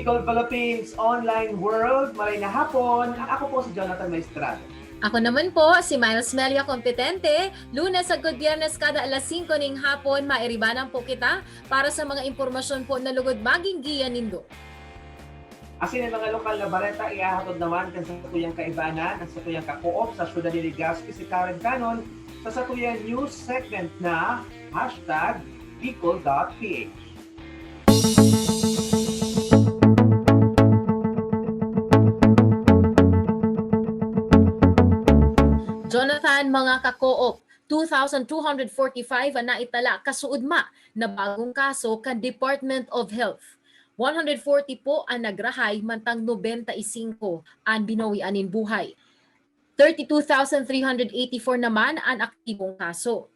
Bicol Philippines Online World, maray na hapon. Ako po si Jonathan Maestrado. Ako naman po, si Miles Melia Kompetente. Lunes at Biyernes kada alas 5 ning hapon, mairibanan po kita para sa mga impormasyon po na lugod maging giya nindo. Asin ang mga lokal na baleta, iahatod naman kan sa tuyang kaibanan at sa tuyang ka-co-op sa Ciudad de Legazpi si Karen Canon sa tuyang news segment na #Bicol.ph. Jonathan, mga ka-co-op, 2,245 ang naitala kasuudma na bagong kaso kan Department of Health. 140 po ang nagrahay mantang 95 ang binawianin buhay. 32,384 naman ang aktibong kaso.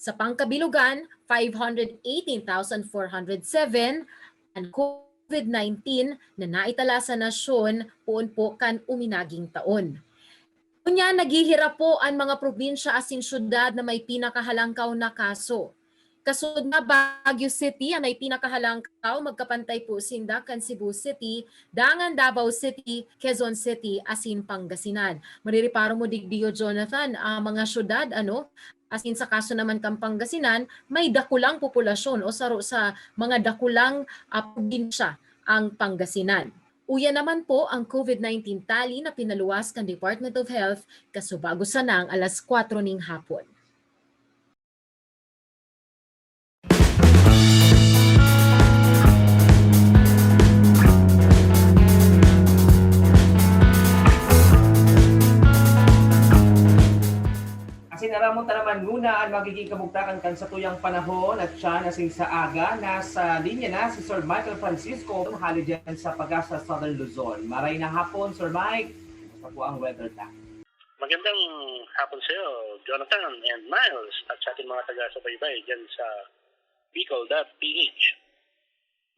Sa pangkabilugan, 518,407 ang COVID-19 na naitala sa nasyon poon po kan uminaging taon. Kunya, naghihirap po ang mga probinsya asin syudad na may pinakahalangkaw na kaso. Kasud na Baguio City ang may pinakahalangkaw, magkapantay po sinda kan Cebu City, dangan Davao City, Quezon City, asin Pangasinan. Maririparo mo digdiyo, Jonathan, ang mga syudad, asin sa kaso naman kang Pangasinan, may dakulang populasyon o saro sa mga dakulang probinsya ang Pangasinan. Uya naman po ang COVID-19 tali na pinaluwas kan Department of Health kasubago sanang alas 4 ning hapon. Aramon naman muna ang magiging kabugtakan kan sa tuyang panahon at siya nasing sa aga. Nasa linya na si Sir Michael Francisco, mahali dyan sa Pag-asa Southern Luzon. Maray na hapon, Sir Mike. Basta po ang weather na. Magandang hapon sa iyo, Jonathan and Miles, at sa ating mga taga-subaybay dyan sa Bicol.ph.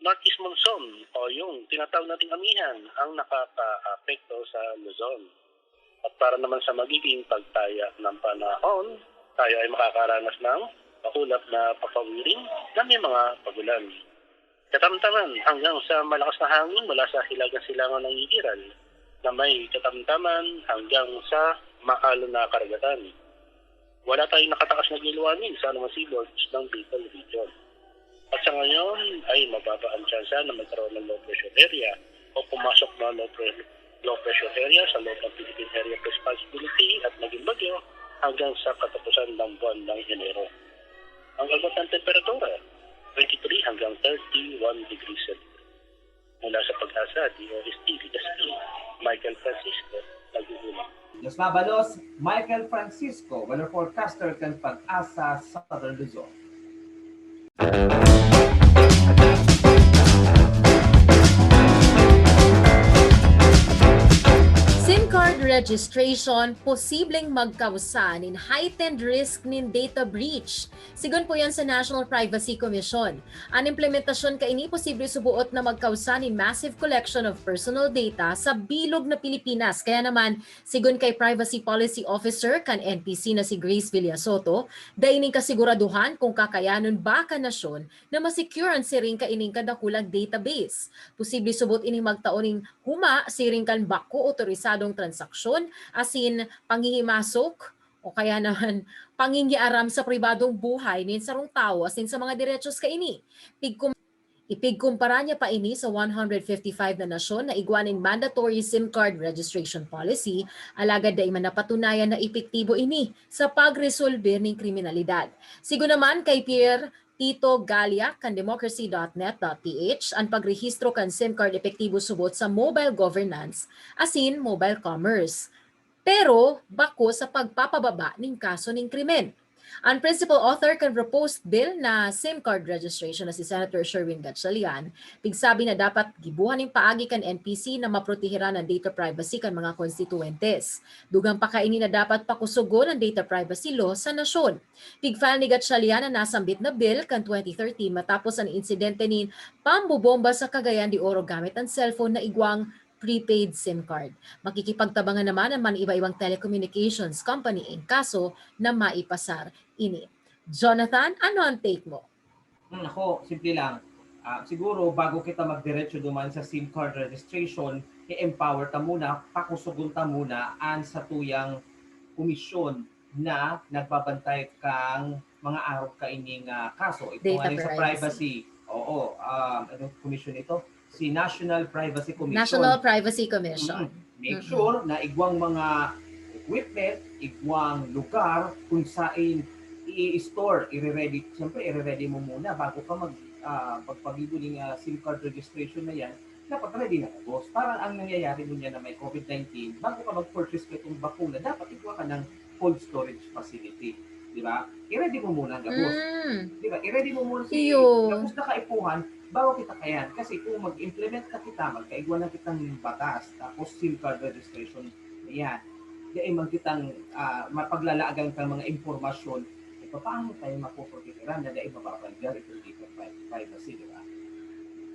Northeast monsoon o yung tinatawag nating amihan ang nakaka-apekto sa Luzon. At para naman sa magiging pagtaya ng panahon, tayo ay makakaranas ng makulap na papawirin na may mga pagulan. Katamtaman hanggang sa malakas na hangin mula sa hilaga-silangan ng igiran na may katamtaman hanggang sa maalon na karagatan. Wala tayong nakatakas na giluwanin sa anumang seaboards ng Bicol region. At sa ngayon ay mababa ang tsansa na magkaroon ng low pressure area o pumasok na low pressure area sa loob ng Philippine Area of Responsibility at maging bagyo hanggang sa katapusan ng buwan ng Enero. Ang agad ng temperatura, 23 hanggang 31 degrees Celsius. Mula sa Pag-asa, DOST, Legazpi, Michael Francisco, nag-uulat. Los Mabalos, Michael Francisco, weather forecaster kan Pag-asa Southern Luzon. SIM card registration posibleng magkausan in heightened risk nin data breach. Sigon po yan sa National Privacy Commission. Ang implementasyon kaini posible subuot na magkausan in massive collection of personal data sa bilog na Pilipinas. Kaya naman, sigon kay Privacy Policy Officer kan NPC na si Grace Villasoto, daining kasiguraduhan kung kakayanon ba ka nasyon na masecure ang siring kaining kadakulang database. Posible subot ini magtaoning huma siring kan bako otorisadong transaksyon asin panghihimasok o kaya naman pangingiaram sa pribadong buhay nin sarong tao asin sa mga diretsos kaini. Ipigkumpara niya pa ini sa 155 na nasyon na igwaning mandatory SIM card registration policy, alagad da iman napatunayan na epektibo ini sa pagresolbe ng kriminalidad. Sigo naman kay Pierre Tito Galia kan democracy.net.ph ang pagrehistro kan SIM card epektibo subot sa mobile governance asin mobile commerce. Pero bako sa pagpapababa ning kaso ning krimen. Ang principal author kan proposed bill na SIM card registration na si Senator Sherwin Gatchalian, pigsabi na dapat gibuhan ning paagi kan NPC na maprotehiran ang data privacy kan mga konstituentes. Dugang pa kaini na dapat pakusugon ang data privacy law sa nasyon. Pigfile ni Gatchalian na nasambit na bill kan 2013 matapos ang insidente ni pambubomba sa Cagayan de Oro gamit ang cellphone na igwang prepaid SIM card. Makikipagtabangan naman ang iba-ibang telecommunications company in kaso na maipasar ini. Jonathan, ano ang take mo? Ako, simple lang. Siguro bago kita magdiretso duman sa SIM card registration, i-empower ta muna, pakusugon ta muna an sa tuyang komisyon na nagbabantay kang mga araw kaining kaso. Ito nga Data rin sa privacy. Oo, anong komisyon ito? Si National Privacy Commission. National Privacy Commission. Make sure na igwang mga equipment, igwang lugar kung saan i-store, i-ready. Siyempre, i-ready mo muna bago ka pagpagibo ng SIM card registration na yan, dapat ready na boss. Parang ang nangyayari mo niya na may COVID-19, bago ka mag-purchase ka itong bakuna, dapat igwa ka ng cold storage facility. Di ba? I-ready mo muna ang gabos. Di ba? I-ready mo muna si gabos na kaipuhan bago kita kayan. Kasi kung mag-implement ka kita, magkaigwa na kitang batas, tapos SIM card registration na yan, di ay kitang mapaglalaagan kang mga impormasyon, paano tayo mapuprotektahan na dahil mapapagal itong data privacy, di ba?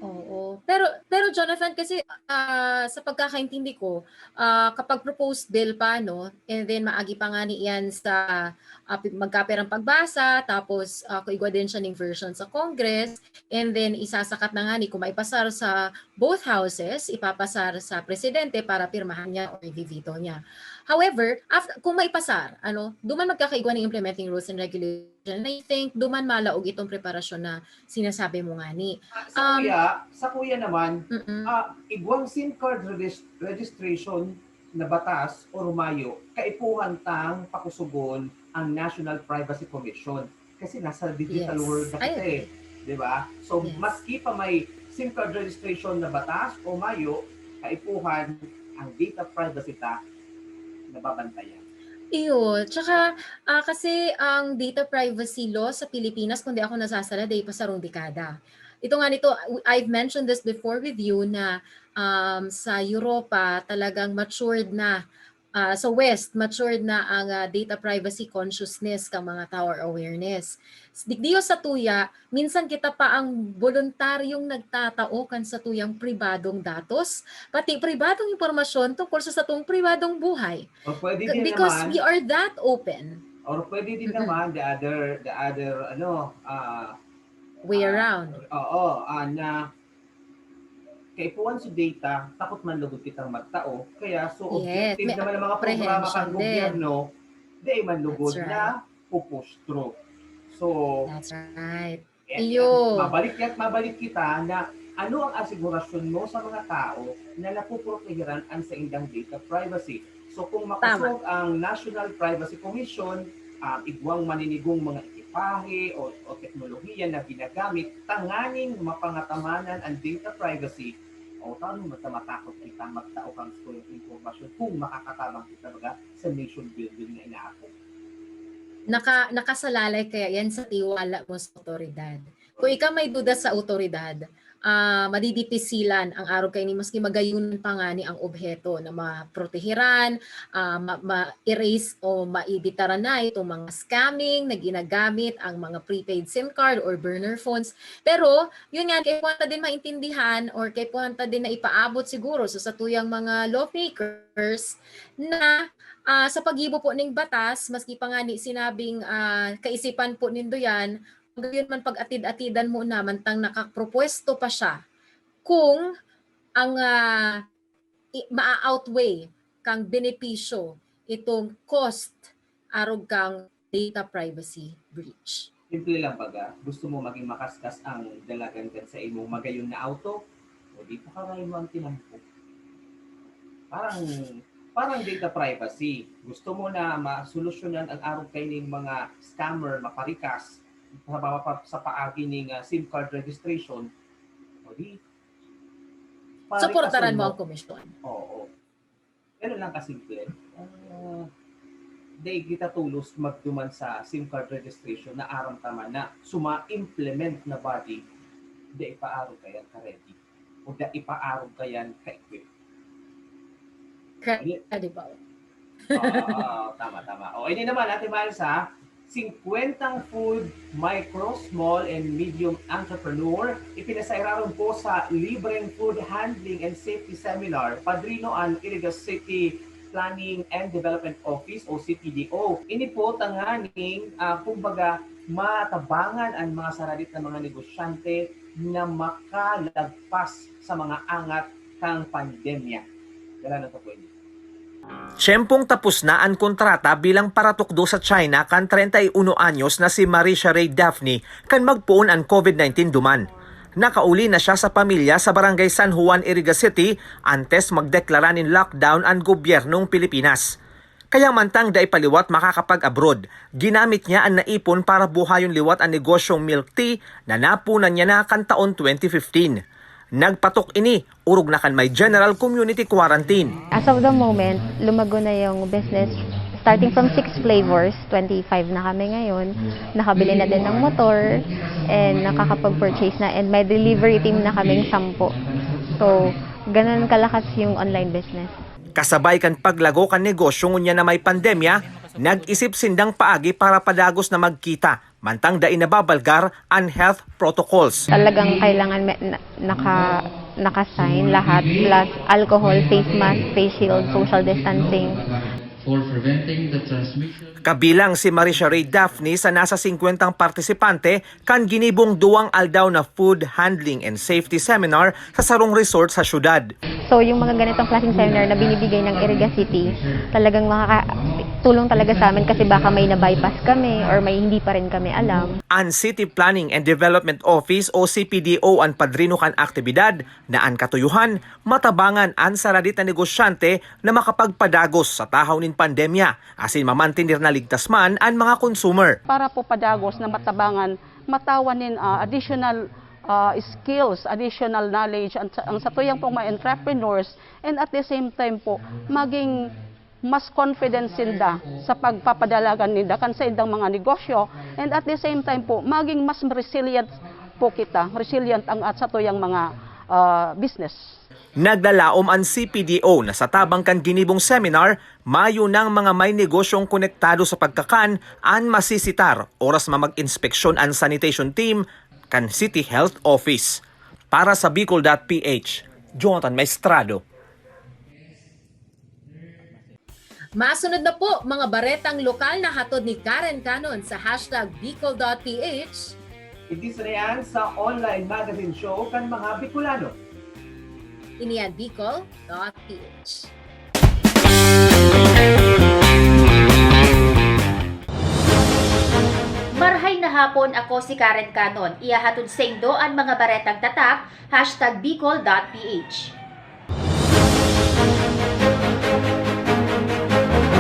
Oo. Pero Jonathan, kasi sa pagkakaintindi ko, kapag proposed bill pa, no, and then maagi pa nga niyan sa magkaperang pagbasa, tapos kuigwa din siya ng version sa Congress, and then isasakat na nga ni kung maipasar sa both houses, ipapasar sa presidente para pirmahan niya or i-veto niya. However, kung maipasar, duman magkakaigwa ng implementing rules and regulations, I think duman malaog itong preparasyon na sinasabi mo nga ni. Sa kuya naman, igwang SIM card registration na batas o rumayo, kaipuhan tang pakusugon ang National Privacy Commission. Kasi nasa digital world na kita di ba? So, maski pa may SIM card registration na batas o mayo, kaipuhan ang data privacy ta nababantayan. Iyo, tsaka kasi ang data privacy law sa Pilipinas, kung di ako nasasala, dahil pa sarong dekada. Ito nga nito, I've mentioned this before with you na sa Europa talagang matured na, sa West, matured na ang data privacy consciousness kang mga tao or awareness. Digdiyo sa tuya, minsan kita pa ang voluntaryong nagtatao kan sa tuyang pribadong datos, pati pribadong impormasyon tungkol sa satong pribadong buhay. O pwede din Because naman, we are that open. Or pwede din naman the other Way around. Na kaipuan sa data, takot man lugod kitang magtao. Kaya objective naman ng mga programa kang gobyerno, di man lugod na pupush through. So, that's right. Mabalik kita na ano ang asigurasyon mo sa mga tao na napuprotehiran ang sa indang data privacy. So kung makusog ang National Privacy Commission, igwang maninigong mga ekipahe o teknolohiya na ginagamit, tanganing mapangatamanan ang data privacy, o taano matakot kita magtao kang storing informasyon kung makakatabang kita sa nation building na inaako. Nakasalalay kaya yan sa tiwala mo sa otoridad. Kung ikaw may duda sa otoridad, madidipisilan ang araw kayo ni maski magayunan pa nga ni ang obheto na maprotehiran, ma-erase o maibitaran na itong mga scamming na ginagamit ang mga prepaid SIM card or burner phones. Pero yun nga, kaya puwanta din maintindihan or kaya puwanta din na ipaabot siguro sa satuyang mga lawmakers na sa pag-ibo po ng batas, maski pa nga ni sinabing kaisipan po nindo yan, ngayon man pag-atid-atidan mo na, mantang nakapropuesto pa siya, kung ang ma-outweigh kang benepisyo itong cost arog kang data privacy breach. Simple lang baga, gusto mo maging makaskas ang dalagan kan sa imo magayon na auto, o di pa karay mo ang tinampo. Parang data privacy. Gusto mo na masolusyonan ang arog kayong mga scammer, maparikas, sa paagi ng SIM card registration, o di supportaran mo ang komisyon. Oo. Pero lang kasimple. Di kita tulos magduman sa SIM card registration na aram tama na suma-implement na body, di ipaarog kayan ka-ready. O di ipaarog kayan ka-equip. Credible. Tama. O, ini naman natin mahal sa 50 food micro, small, and medium entrepreneur. Ipinasairaron po sa libreng food handling and safety seminar. Padrino ang Iligas City Planning and Development Office o CPDO. Ini po tanganing kumbaga matabangan ang mga saradit ng mga negosyante na makalagpas sa mga angat kang pandemya. Gala na to pwede. Siyempong tapos na ang kontrata bilang paratukdo sa China kan 31 anyos na si Marisha Ray Daphne kan magpuon ang COVID-19 duman. Nakauli na siya sa pamilya sa barangay San Juan, Iriga City antes magdeklara ng lockdown ang gobyernong Pilipinas. Kaya mantang daipaliwat makakapag-abroad, ginamit niya ang naipon para buhayon liwat ang negosyong milk tea na napunan niya na kan taon 2015. Nagpatok ini, urog na kan may general community quarantine. As of the moment, lumago na yung business. Starting from 6 flavors, 25 na kami ngayon. Nakabili na din ng motor and nakakapag-purchase na. And may delivery team na kaming 10. So, ganun kalakas yung online business. Kasabay kan paglago kan negosyo ngunya na may pandemya, nag-isip sindang paagi para padagos na magkita, mantang dain nababalgar ang health protocols. Talagang kailangan naka-sign lahat, plus alcohol, face mask, face shield, social distancing. For preventing the transmission. Kabilang si Marisha Ray Daphne sa nasa 50 partisipante kan ginibong duwang aldaw na food handling and safety seminar sa sarong resort sa syudad. So yung mga ganitong klaseng seminar na binibigay ng Iriga City, talagang makakatulong talaga sa amin kasi baka may na-bypass kami or may hindi pa rin kami alam. Ang City Planning and Development Office o CPDO ang padrino kan aktibidad na ang katuyuhan, matabangan ang saradit na negosyante na makapagpadagos sa tahaw nin pandemya asin mamantinir na ligtas man ang mga consumer. Para po padagos na matabangan, matawanin additional skills, additional knowledge ang satuyang pong mga entrepreneurs and at the same time po maging mas confidence sinda sa pagpapadalagan nila kan sa indang mga negosyo and at the same time po maging mas resilient po kita, resilient ang at satuyang mga business. Naglalaom ang CPDO na sa tabang kan ginibong seminar, mayo ng mga may negosyong konektado sa pagkakan ang masisitar oras mamag-inspeksyon ang sanitation team kan City Health Office. Para sa Bicol.ph, Jonathan Maestrado. Masunod na po mga baretang lokal na hatod ni Karen Canon sa #Bicol.ph. Itis na yan sa online magazine show kan mga Bicolano. Iniyan Bicol.ph. Marhay na hapon, ako si Karen Canon. Ihahatod sa indo ang mga baretang tatak, #Bicol.ph.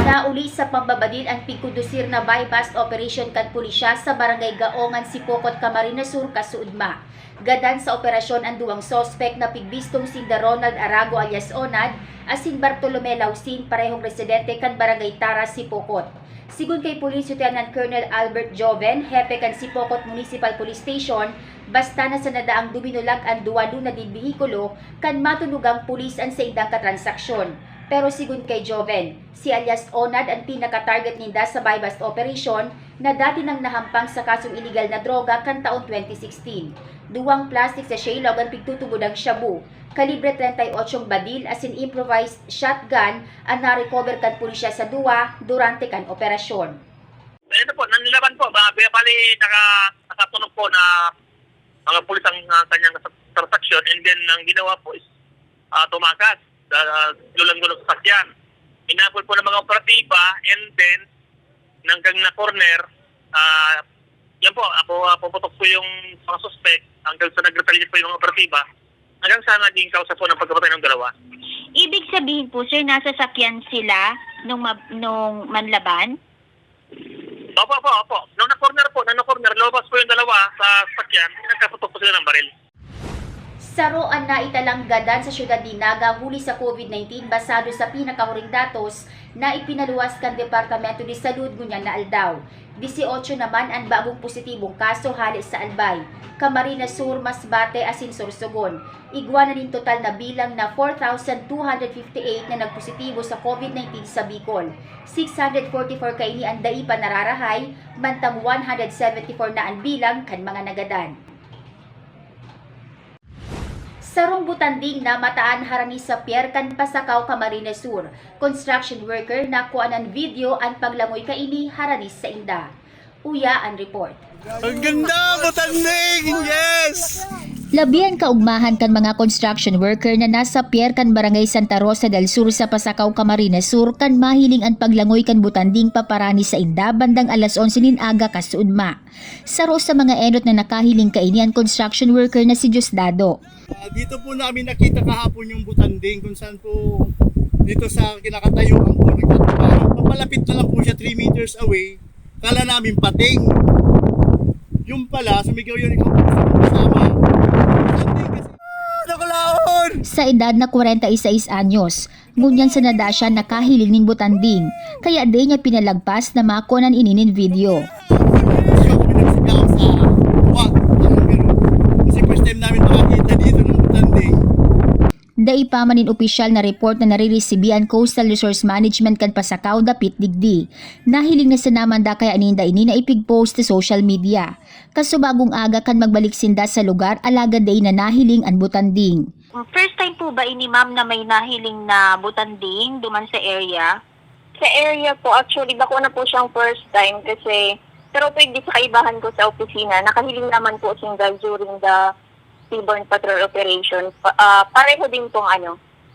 Nauli sa pambabadil ang pigkudusir na bypass operation kan pulisya sa barangay Gaongan, Sipokot, Camarines Sur, Kasuudma. Gadan sa operasyon ang duwang sospek na pigbistong sinda Ronald Arago alias Onad asin Bartolome Lausin parehong residente kan barangay Tara, Sipokot. Sigun kay Police Lieutenant Colonel Albert Joven, hepe kan Sipokot Municipal Police Station, basta na sa nadaang duminulag ang duwalo na din bihikulo kan matunugang pulis ang sa indang katransaksyon. Pero sigun kay Joven, si alias Onad ang pinaka-target ninda sa bypass operation na dati nang nahampang sa kasong iligal na droga kan taon 2016. Duwang plastic sa shaylog ang pigtutubod ang shabu. Kalibre 38 badil asin improvised shotgun ang na-recover kan pulisya sa duwa durante kan operasyon. Ito po, nanlilaban po. Bali, nakatunog po na mga pulis ang kanyang transaksyon and then ang ginawa po is tumakas. Lulang-gulong sa sakyan. Inapol po ng mga operatiba and then hanggang na corner, yan po, puputok po yung mga suspect hanggang sa nag-retaliate po yung mga operatiba hanggang sa naging kausa po ng pagkamatay ng dalawa. Ibig sabihin po, sir, nasa sakyan sila nung manlaban? Opo. Nung na-corner, lobas po yung dalawa sa sakyan, nagkaputok po sila ng baril. Saroan na italang gadan sa syudad ni Naga huli sa COVID-19 basado sa pinakahuring datos na ipinaluwas kan Departamento de Salud ngunyan na aldaw. 18 naman ang bagong positibong kaso halis sa Albay, Camarines Sur, Masbate, asin Sorsogon. Igwa na din total na bilang na 4,258 na nagpositibo sa COVID-19 sa Bicol. 644 kaini ang daipa nararahay, mantang 174 na ang bilang kan mga nagadan. Sarong butanding na mataan harani sa Pierkan Pasakaw, Camarines Sur. Construction worker na kuanan video ang paglangoy kaini harani sa inda. Uya ang report. Ang ganda, butanding! Yes! Labian kaugmahan kan mga construction worker na nasa Pierkan Barangay Santa Rosa del Sur sa Pasakaw, Camarines Sur kan mahiling ang paglangoy kan butanding paparani sa inda bandang alas 11 nin aga kasuudma. Saro sa mga enot na nakahiling kaini ang construction worker na si Diosdado. Dito po namin nakita kahapon yung butanding kung saan po dito sa kinakatayuan po nagtatrabaho. Papalapit na lang po siya 3 meters away. Kala namin pating. Yung pala, sumigaw yun ikaw kasama. Nakalaon! Sa edad na 46 anyos, ngunyan sa nada siya nakahiling nin butanding, kaya di niya pinalagpas na makonan ininin video. Kasi first time namin makakita dito ng butanding. Dai pa manin opisyal na report na nariresibian Coastal Resource Management kan Pasakaw dapit digdi. Nahiling na sinamanda kaya aninda ini na ipig-post sa social media. Kaso bagong aga kan magbalik sinda sa lugar alaga day na nahiling ang butanding. First time po ba ini ma'am na may nahiling na butanding duman sa area? Sa area po, actually, bako na po siyang first time kasi, pero pwede sa kaibahan ko sa opisina, nakahiling naman po single during the Seaborne Patrol Operation. Pareho din pong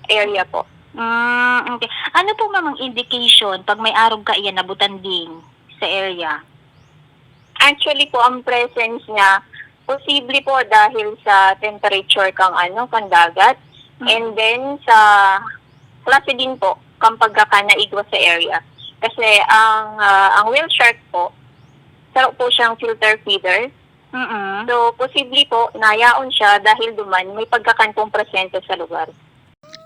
area po. Okay. Ano po ma'am ang indication pag may arog ka iyan na butanding sa area? Actually po, ang presence niya, posible po dahil sa temperature kang dagat. And then sa klase din po, kang pagkakanaigwa sa area. Kasi ang whale shark po, saro po siyang filter feeder. So, posible po, nayaon siya dahil duman may pagkakantong presente sa lugar.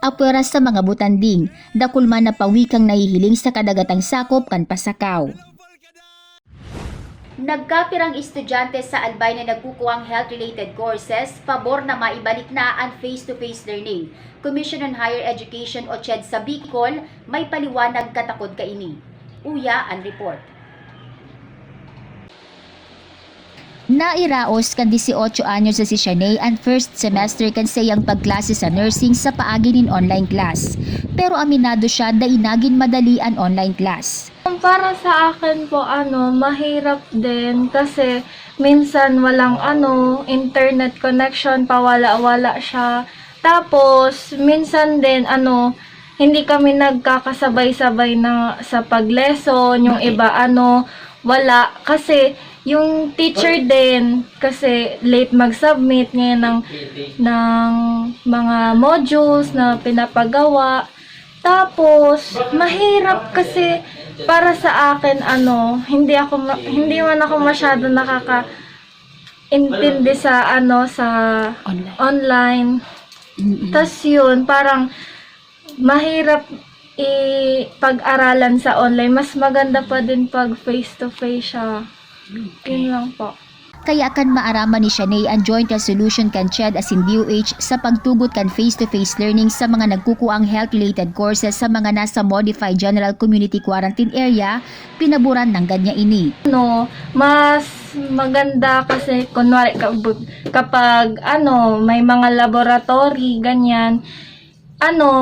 Apwera sa mga butanding, dakulman na pawikang nahihiling sa kadagatang sakop kan Pasakaw. Nagkapirang estudyante sa Albay na nagkukuhang health-related courses, pabor na maibalik na ang face-to-face learning. Commission on Higher Education o CHED sa Bicol, may paliwanag katakod kaini. Uya ang report. Nairaos kan 18 anyos sa si Shanae ang first semester kan sayang pagklase sa nursing sa paagi nin online class. Pero aminado siya da inagin madali ang online class. Para sa akin po mahirap din kasi minsan walang internet connection, pawala-wala siya. Tapos minsan din hindi kami nagkakasabay-sabay na sa pag-lesson, yung iba wala kasi yung teacher din kasi late mag-submit ngayon ng mga modules na pinapagawa. Tapos mahirap kasi para sa akin hindi man ako masyado nakaka-intindi sa sa online. Tas yun parang mahirap ipag-aralan sa online. Mas maganda pa din pag face to face siya. Yun lang po. Kaya kan maaraman ni Shanae ang joint resolution kan CHED as in DOH sa pagtugot kan face-to-face learning sa mga nagkukuang health-related courses sa mga nasa Modified General Community Quarantine Area, pinaburan ng ganya ini. Mas maganda kasi kunwari kapag may mga laboratory, ganyan,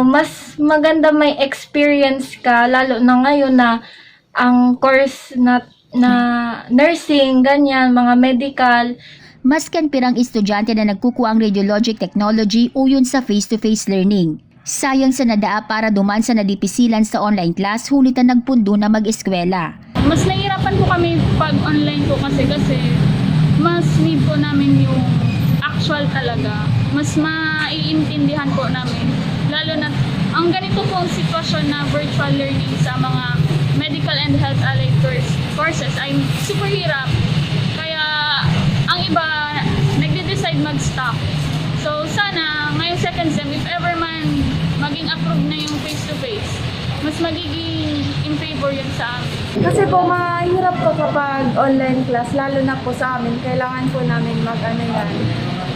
mas maganda may experience ka, lalo na ngayon na ang course na nursing, ganyan, mga medical. Maskan pirang estudyante na nagkukuang radiologic technology uyon sa face-to-face learning. Sayang sa nadaa para duman sa nadipisilan sa online class, hulitan nagpundo na mag-eskwela. Mas nahihirapan po kami pag online po kasi mas need po namin yung actual talaga. Mas maiintindihan po namin. Lalo na ang ganito pong sitwasyon na virtual learning sa mga medical and health allied courses ay super hirap. Kaya ang iba nagde-decide mag-stop. So sana ngayong second sem, if ever man maging approved na yung face-to-face, mas magiging in favor yun sa amin. Kasi po mahirap po kapag online class, lalo na po sa amin. Kailangan po namin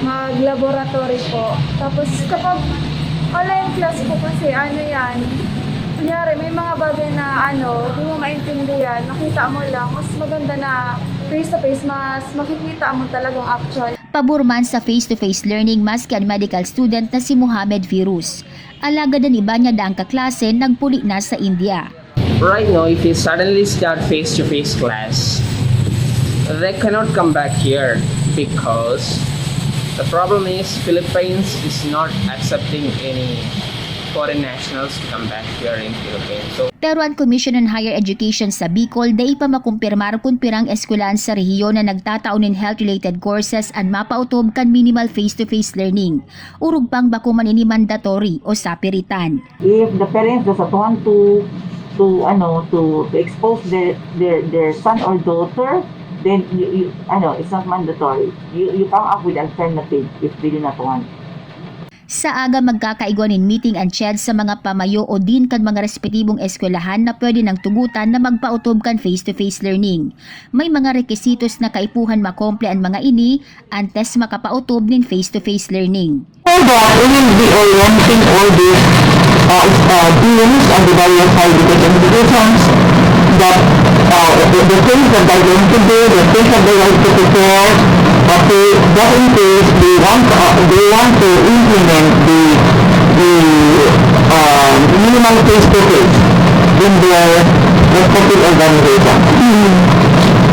mag-laboratory po. Tapos kapag online class po kasi kunyari, may mga bagay na di mo maintindihan, nakita mo lang, mas maganda na face-to-face, mas makikita mo talagang actual. Pabor man sa face-to-face learning maski ang medical student na si Mohamed Virus. Alagad ang iba niya daang kaklase nagpuli na sa India. Right now, if you suddenly start face-to-face class, they cannot come back here because the problem is Philippines is not accepting any foreign nationals to come back here in Philippines. So, Pero ang Commission on Higher Education sa Bicol dai pa makumpirmar kung pirang eskwelahan sa rehiyon na nagtataon in health-related courses and mapautob kan minimal face-to-face learning. Urog pang bako man ini mandatory o sapiritan. If the parents does not want to expose their son or daughter, then it's not mandatory. You come up with alternative if they do not want. Sa aga magkakaigwanin meeting ang CHED sa mga pamayo o din kan mga respetibong eskwelahan na pwede nang tugutan na magpautob kan face-to-face learning. May mga rekisitos na kaipuhan makomple ang mga ini antes makapautob nin face-to-face learning. For that, we will be orienting all these deans and the various higher education institutions that the things that they're going to do, the things that they're going to prepare, okay, just in case they want to implement the minimal face-to-face in their respective organization.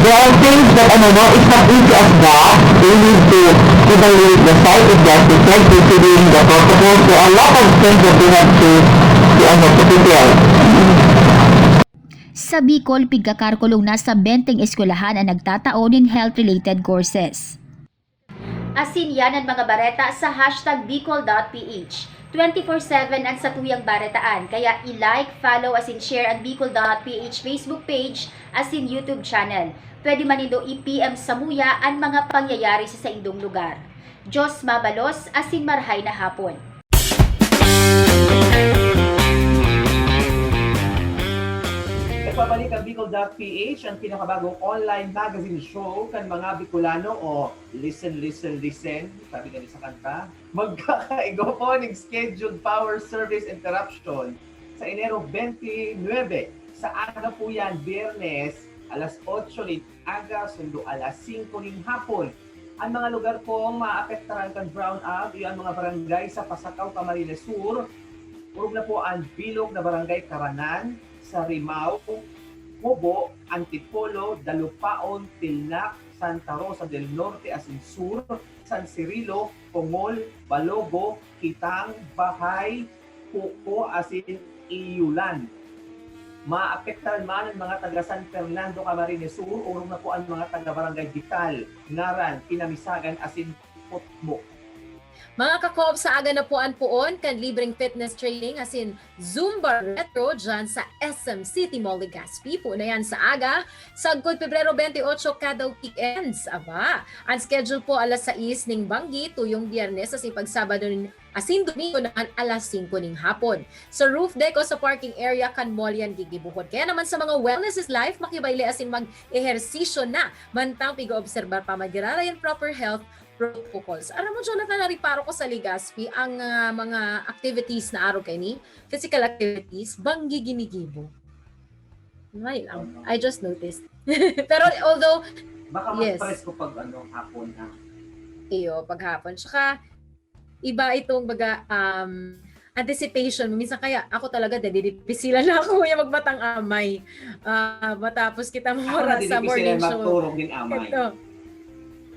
There are things that it's not easy as that. They need to evaluate the site if they're prepared considering the protocol. So a lot of things that they have to prepare. Sa Bicol, pigkakarkulong nasa 20 eskwelahan ang nagtataon in health-related courses. Asin yan ang mga bareta sa #Bicol.ph. 24/7 ang satuyang baretaan, kaya i-like, follow, asin share ang Bicol.ph Facebook page, asin YouTube channel. Pwede man indo i-PM sa muya ang mga pangyayari sa indong lugar. Diyos mabalos, asin marhay na hapon. Nagpabalik ang Bicol.ph, ang pinakabagong online magazine show kan mga Bicolano o listen, sabi nga sa kanta. Magkakaigo po ng scheduled power service interruption sa Enero 29. Sa aga po yan, Biyernes, alas 8 ng aga, sundo alas 5 ng hapon. Ang mga lugar pong maapektahan kan brown out, yung mga barangay sa Pasakaw, Camarines Sur, urog na po ang bilog na barangay Karanan, sa Rimao, Mobo, Antipolo, Dalupaon, Tilnac, Santa Rosa del Norte, Asin Sur, San Cirilo, Pongol, Balogo, Kitang, Bahay, Puko, Asin Iyulan. Maapektahan man ang mga taga San Fernando, Camarines Sur, urong na po ang mga taga Barangay Vital, Ngaran, Pinamisagan, Asin Putbo. Mga ka-co-op, sa aga na poan kan libreng fitness training asin Zumba Retro dyan sa SM City Mall Legazpi. Po na yan sa aga. Sagkod Pebrero 28 kada weekends. Aba, ang schedule po alas 6 ning Banggi, tuyong Biyernes asin pagsabado asin Domingo naman alas 5 ning hapon. Sa roof deck o sa parking area kan mall yan gigibuhod. Kaya naman sa mga wellness is life, makibayle asin mag-ehersisyo na. Mantang pigo-obserbar pa magirarayan proper health protocols. Aram mo, Jonathan, nariparo ko sa Legazpi ang mga activities na araw kay ni, physical activities, banggi ginigibo. May lang. I just noticed. Pero although, baka mas pares ko pag hapon na. Iyo, paghapon. Tsaka, iba itong anticipation. Minsan kaya ako talaga, didipisilan na ako yung magbatang amay. Matapos kita mawara sa morning show. Ako magturong din amay. Ito.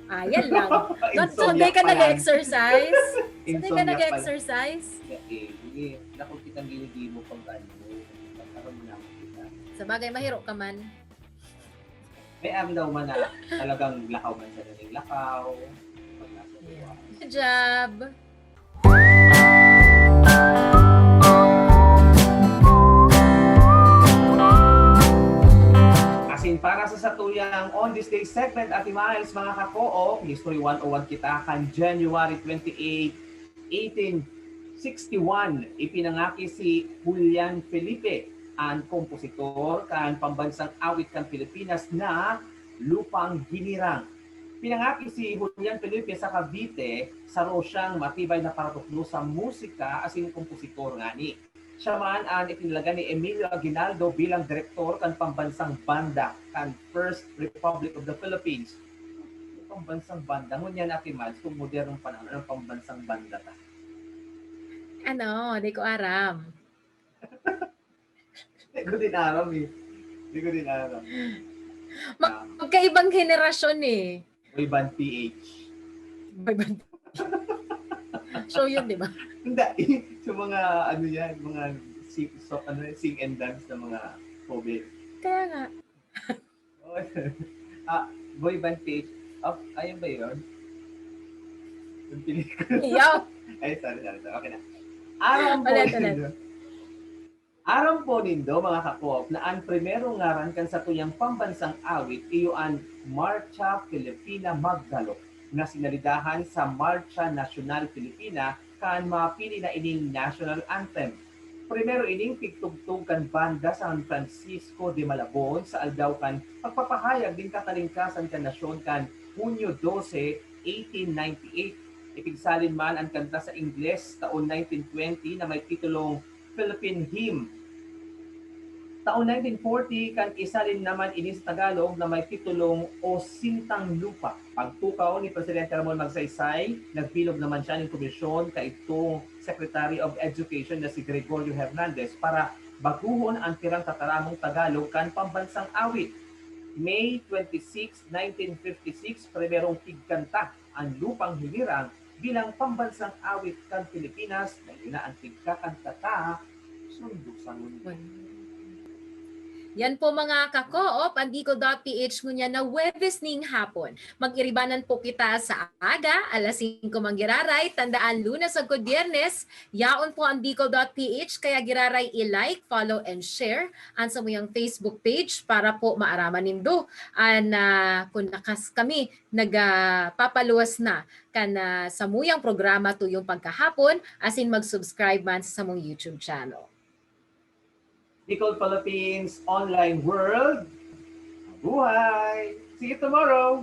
Yan lang. Sunday ka nag-exercise? Sunday ka nag-exercise? Naku, kitang ginigibo pang gano'n. Magkaroon mo na ako kita. Sa bagay, mahiro ka man. May daw man na talagang lakaw man sa naling lakaw. Good job! Para sa satuyang On This Day segment, Ate Miles, mga ka-co-op, History 101 kita kan January 28, 1861. Ipinangaki si Julian Felipe, ang kompositor kan pambansang awit kan Pilipinas na Lupang Ginirang. Pinangaki si Julian Felipe sa Cavite, saro siyang matibay na paratuklo sa musika asin kompositor nga ni. Siya man ang ipinalaga ni Emilio Aguinaldo bilang direktor kan pambansang banda kan First Republic of the Philippines. pambansang banda. Ngunyan Ate Mads, kung modernong panahon, ang pambansang banda ta. Ano, di ko aram. Hindi ko din aram eh. Hindi ko din aram. Magkaibang henerasyon eh. Boy band PH. Show yun, di ba? Hindi. So mga ano yan, mga sing and dance na mga COVID. Kaya nga. Boy band PH. Oh, ayun ba yun? Yung pelikula. Iyaw. Ay, sorry. Okay na. Aram po nindo mga kakoop na ang primero ngaran kan sa tuyang pambansang awit iyo ang Marcha Filipina Magdalo na sinalidahan sa Marcha Nacional Filipina kan mapili na ining national anthem. Primero ining pigtugtog kan banda sa San Francisco de Malabon sa aldaw kan pagpapahayag din katalingkasan kan nasyon kan Hunyo 12, 1898. Ipigsalin man ang kanta sa Ingles taon 1920 na may titulong Philippine Hymn. Taon 1940 kan isalin naman ini sa Tagalog na may titulong O Sintang Lupa. Pagtukaw ni Presidente Ramon Magsaysay, nagbilog naman siya ng komisyon kay itong Secretary of Education na si Gregorio Hernandez para baguhon ang tirang tataramong Tagalog kan pambansang awit. May 26, 1956, primerong pigkanta ang Lupang Hilirang bilang pambansang awit kan Pilipinas na yun na ang tigkakantata sundo sa mundo. Yan po mga ka-co-op, ang Bicol.ph ngunya na Webes ning hapon. Mag-iribanan po kita sa aga, alas 5 manggiraray, tandaan Lunes ag Biyernes, yaon po ang Bicol.ph, kaya giraray i-like, follow, and share ang sa muyang Facebook page para po maaraman nindo. Kung nakas kami, nagpapaluwas na kan sa muyang programa tuyong pagkahapon, asin mag-subscribe man sa mong YouTube channel. Bicol Philippines Online World. Buhay! See you tomorrow!